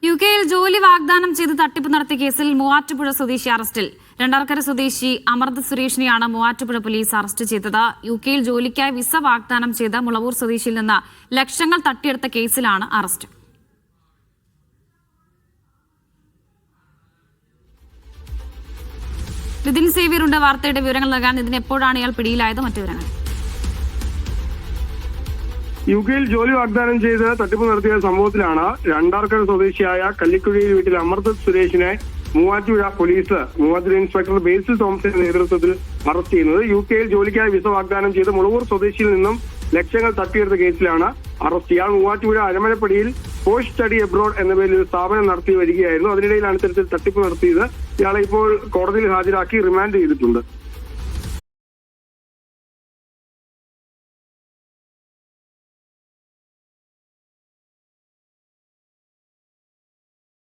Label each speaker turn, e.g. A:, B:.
A: യുകെയിൽ ജോലി വാഗ്ദാനം ചെയ്ത് തട്ടിപ്പ് നടത്തിയ കേസിൽ മൂവാറ്റുപുഴ സ്വദേശി അറസ്റ്റിൽ. രണ്ടാർക്കര സ്വദേശി അമൃത് സുരേഷിനെയാണ് മൂവാറ്റുപുഴ പോലീസ് അറസ്റ്റ് ചെയ്തത്. യുകെയിൽ ജോലിക്കായി വിസ വാഗ്ദാനം ചെയ്ത മുളവൂർ സ്വദേശിയിൽ നിന്ന് ലക്ഷങ്ങൾ തട്ടിയെടുത്ത കേസിലാണ് അറസ്റ്റ്. നിതിൻ സേവ്യറുണ്ട് വാർത്തയുടെ വിവരങ്ങൾ നൽകാൻ. ഇതിന് എപ്പോഴാണ് ഇയാൾ പിടിയിലായത്? മറ്റു വിവരങ്ങൾ.
B: യുകെയിൽ ജോലി വാഗ്ദാനം ചെയ്ത് തട്ടിപ്പ് നടത്തിയ സംഭവത്തിലാണ് രണ്ടാർക്കര സ്വദേശിയായ കല്ലിക്കുഴിയിൽ വീട്ടിൽ അമൃത് സുരേഷിനെ Muvattupuzha police Muvattupuzha inspector Basil തോമസിന്റെ നേതൃത്വത്തിൽ അറസ്റ്റ് ചെയ്യുന്നത്. യുകെയിൽ ജോലിക്കായി വിസ വാഗ്ദാനം ചെയ്ത് മുളവൂർ സ്വദേശിയിൽ നിന്നും ലക്ഷങ്ങൾ തട്ടിയെടുത്ത കേസിലാണ് അറസ്റ്റ്. ഇയാൾ മൂവാറ്റുപുഴ അരമനപ്പടിയിൽ പോസ്റ്റ് സ്റ്റഡി എബ്രോഡ് എന്ന പേരിൽ ഒരു സ്ഥാപനം നടത്തി വരികയായിരുന്നു. അതിനിടയിലാണ് ഇത്തരത്തിൽ തട്ടിപ്പ് നടത്തിയത്. ഇയാളെ ഇപ്പോൾ കോടതിയിൽ ഹാജരാക്കി റിമാൻഡ് ചെയ്തിട്ടുണ്ട്.